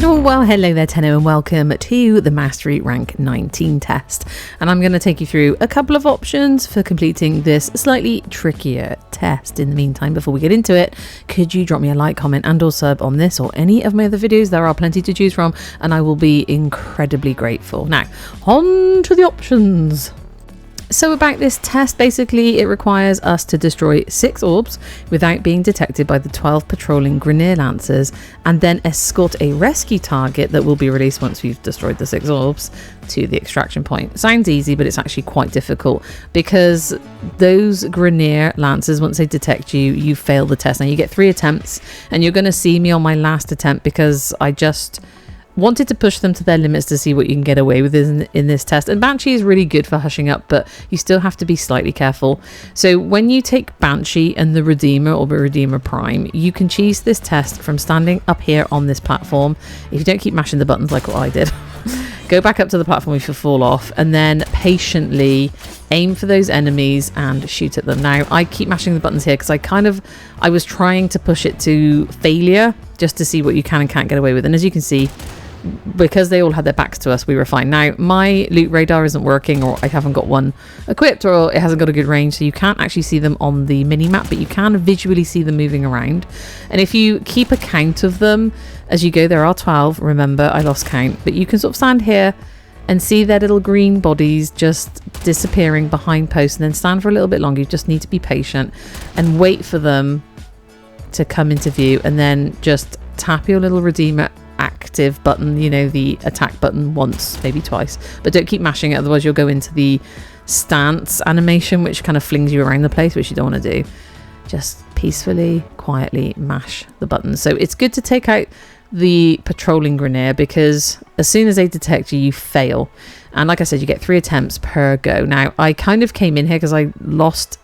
Oh, well, hello there, Tenno, and welcome to the Mastery Rank 19 test. And I'm going to take you through a couple of options for completing this slightly trickier test. In the meantime, before we get into it, could you drop me a like, comment, and or sub on this or any of my other videos? There are plenty to choose from, and I will be incredibly grateful. Now, on to the options. So about this test, basically it requires us to destroy 6 orbs without being detected by the 12 patrolling Grineer Lancers, and then escort a rescue target that will be released once we've destroyed the 6 orbs to the extraction point. Sounds easy, but it's actually quite difficult because those Grineer Lancers, once they detect you, you fail the test. Now you get 3 attempts, and you're going to see me on my last attempt because I just wanted to push them to their limits to see what you can get away with in this test. And Banshee is really good for hushing up, but you still have to be slightly careful. So when you take Banshee and the Redeemer or the Redeemer Prime, you can cheese this test from standing up here on this platform. If you don't keep mashing the buttons like what I did, go back up to the platform if you fall off, and then patiently aim for those enemies and shoot at them. Now I keep mashing the buttons here because I was trying to push it to failure just to see what you can and can't get away with. And as you can see, because they all had their backs to us, we were fine. Now my loot radar isn't working, or I haven't got one equipped, or it hasn't got a good range, so you can't actually see them on the mini map, but you can visually see them moving around. And if you keep a count of them as you go, there are 12, remember I lost count, but you can sort of stand here and see their little green bodies just disappearing behind posts, and then stand for a little bit longer. You just need to be patient and wait for them to come into view, and then just tap your little Redeemer active button, you know, the attack button, once, maybe twice, but don't keep mashing it, otherwise you'll go into the stance animation, which kind of flings you around the place, which you don't want to do. Just peacefully, quietly mash the buttons. So it's good to take out the patrolling Grineer, because as soon as they detect you, you fail. And like I said, you get 3 attempts per go. Now I kind of came in here because I lost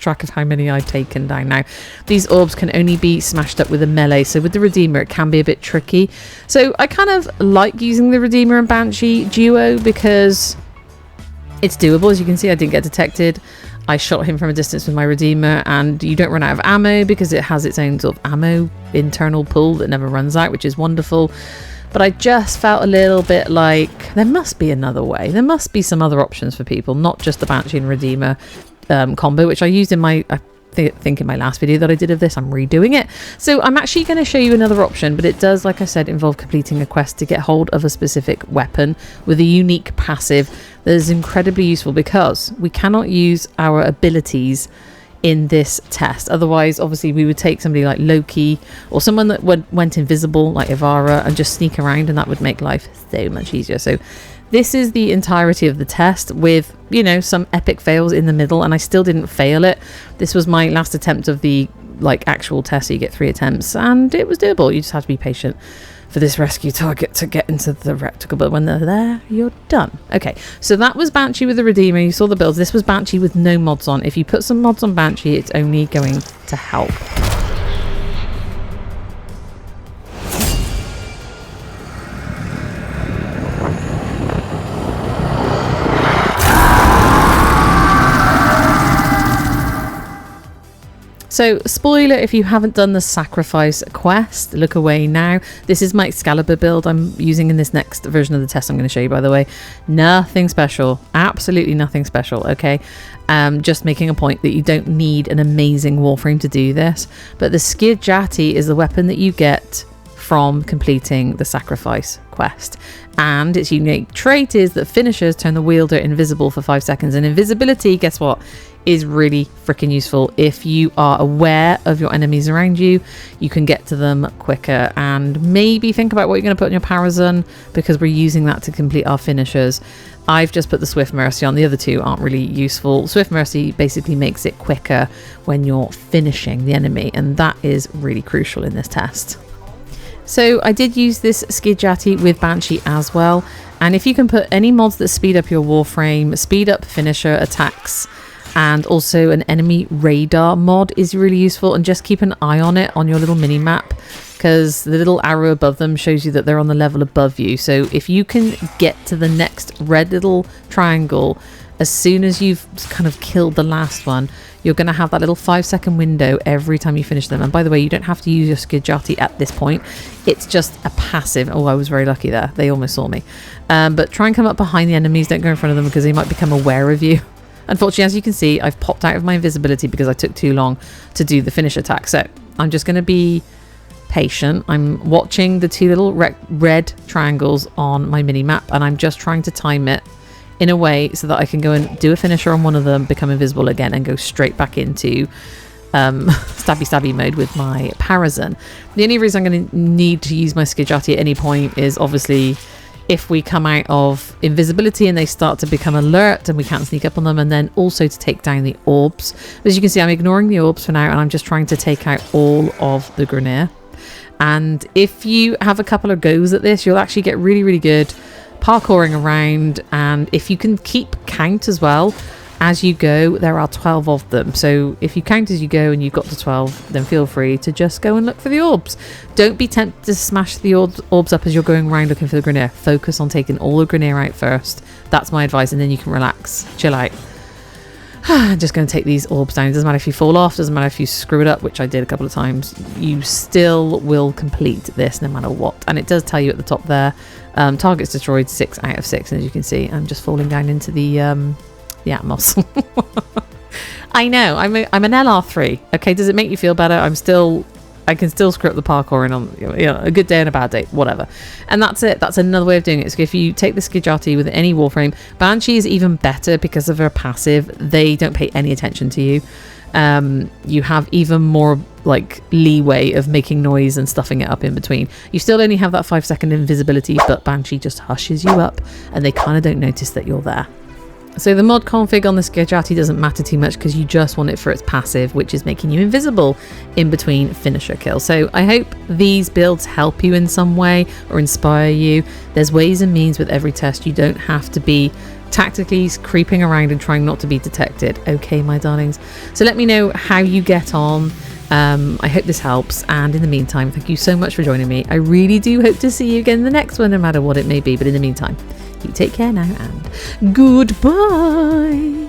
track of how many I'd taken down. Now these orbs can only be smashed up with a melee, so with the Redeemer it can be a bit tricky. So I kind of like using the Redeemer and Banshee duo because it's doable. As you can see, I didn't get detected. I shot him from a distance with my Redeemer, and you don't run out of ammo because it has its own sort of ammo internal pool that never runs out, which is wonderful. But I just felt a little bit like there must be another way. There must be some other options for people, not just the Banshee and Redeemer combo, which I used in my I think in my last video that I did of this. I'm redoing it, so I'm actually going to show you another option, but it does, like I said, involve completing a quest to get hold of a specific weapon with a unique passive that is incredibly useful, because we cannot use our abilities in this test. Otherwise, obviously, we would take somebody like Loki or someone that went invisible like Ivara and just sneak around, and that would make life so much easier. So this is the entirety of the test with, you know, some epic fails in the middle, and I still didn't fail it. This was my last attempt of the actual test, so you get 3 attempts, and it was doable. You just have to be patient for this rescue target to get into the rectangle, but when they're there, you're done. Okay, so that was Banshee with the Redeemer. You saw the builds. This was Banshee with no mods on. If you put some mods on Banshee, it's only going to help. So, spoiler, if you haven't done the sacrifice quest, look away now. This is my Excalibur build I'm using in this next version of the test I'm going to show you, by the way. Nothing special. Absolutely nothing special, okay? Just making a point that you don't need an amazing Warframe to do this. But the Skid Jati is the weapon that you get from completing the sacrifice quest. And its unique trait is that finishers turn the wielder invisible for 5 seconds. And invisibility, guess what, is really freaking useful. If you are aware of your enemies around you, you can get to them quicker. And maybe think about what you're going to put on your Parazon, because we're using that to complete our finishers. I've just put the Swift Mercy on. The other 2 aren't really useful. Swift Mercy basically makes it quicker when you're finishing the enemy, and that is really crucial in this test. So I did use this Skid Jati with Banshee as well, and if you can put any mods that speed up your Warframe, speed up finisher attacks, and also an enemy radar mod is really useful, and just keep an eye on it on your little mini map, because the little arrow above them shows you that they're on the level above you. So if you can get to the next red little triangle As soon as you've kind of killed the last one, you're going to have that little 5-second window every time you finish them. And by the way, you don't have to use your Skidjati at this point. It's just a passive. Oh, I was very lucky there. They almost saw me. But try and come up behind the enemies. Don't go in front of them because they might become aware of you. Unfortunately, as you can see, I've popped out of my invisibility because I took too long to do the finish attack. So I'm just going to be patient. I'm watching the 2 little red triangles on my mini map, and I'm just trying to time it in a way so that I can go and do a finisher on one of them, become invisible again, and go straight back into stabby mode with my Parazon. The only reason I'm going to need to use my Skidjati at any point is obviously if we come out of invisibility and they start to become alert and we can't sneak up on them, and then also to take down the orbs. As you can see, I'm ignoring the orbs for now, and I'm just trying to take out all of the Grineer. And if you have a couple of goes at this, you'll actually get really, really good parkouring around. And if you can keep count as well as you go, there are 12 of them. So if you count as you go and you've got to 12, then feel free to just go and look for the orbs. Don't be tempted to smash the orbs up as you're going around looking for the Grineer. Focus on taking all the Grineer out first. That's my advice, and then you can relax, chill out. I'm just going to take these orbs down. It doesn't matter if you fall off, doesn't matter if you screw it up, which I did a couple of times. You still will complete this no matter what. And it does tell you at the top there, targets destroyed 6 out of 6. And as you can see, I'm just falling down into the Atmos. I know, I'm an LR3. Okay, does it make you feel better? I can still screw up the parkour and on a good day and a bad day, whatever. And that's it. That's another way of doing it. So if you take the Skidjati with any Warframe, Banshee is even better because of her passive. They don't pay any attention to you. You have even more like leeway of making noise and stuffing it up in between. You still only have that 5-second invisibility, but Banshee just hushes you up and they kind of don't notice that you're there. So the mod config on the Skidjati doesn't matter too much because you just want it for its passive, which is making you invisible in between finisher kills. So I hope these builds help you in some way or inspire you. There's ways and means with every test. You don't have to be tactically creeping around and trying not to be detected. Okay, my darlings. So let me know how you get on. I hope this helps, and in the meantime, thank you so much for joining me. I really do hope to see you again in the next one, no matter what it may be. But in the meantime, you take care now, and goodbye.